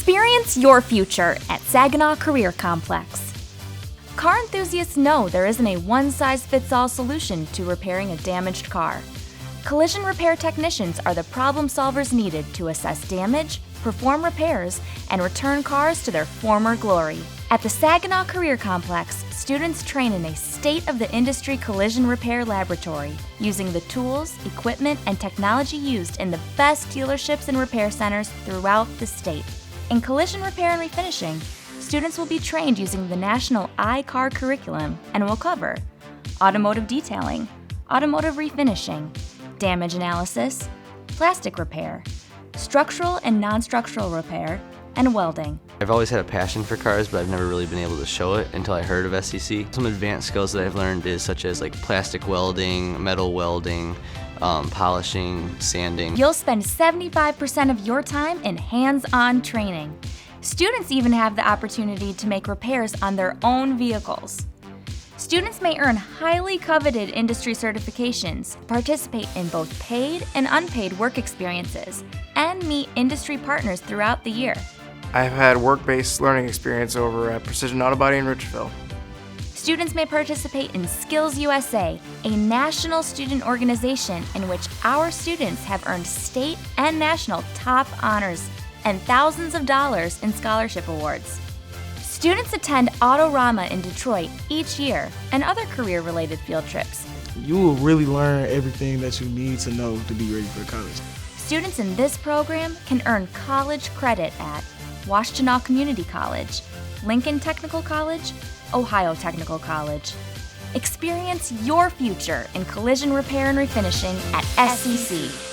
Experience your future at Saginaw Career Complex. Car enthusiasts know there isn't a one-size-fits-all solution to repairing a damaged car. Collision repair technicians are the problem solvers needed to assess damage, perform repairs, and return cars to their former glory. At the Saginaw Career Complex, students train in a state-of-the-industry collision repair laboratory using the tools, equipment, and technology used in the best dealerships and repair centers throughout the state. In collision repair and refinishing, students will be trained using the National I-CAR curriculum and will cover automotive detailing, automotive refinishing, damage analysis, plastic repair, structural and non-structural repair, and welding. I've always had a passion for cars, but I've never really been able to show it until I heard of SEC. Some advanced skills that I've learned is such as like plastic welding, metal welding, polishing, sanding. You'll spend 75% of your time in hands-on training. Students even have the opportunity to make repairs on their own vehicles. Students may earn highly coveted industry certifications, participate in both paid and unpaid work experiences, and meet industry partners throughout the year. I've had work-based learning experience over at Precision Auto Body in Richville. Students may participate in Skills USA, a national student organization in which our students have earned state and national top honors and thousands of dollars in scholarship awards. Students attend Autorama in Detroit each year and other career-related field trips. You will really learn everything that you need to know to be ready for college. Students in this program can earn college credit at Washtenaw Community College, Lincoln Technical College, Ohio Technical College. Experience your future in collision repair and refinishing at SCC.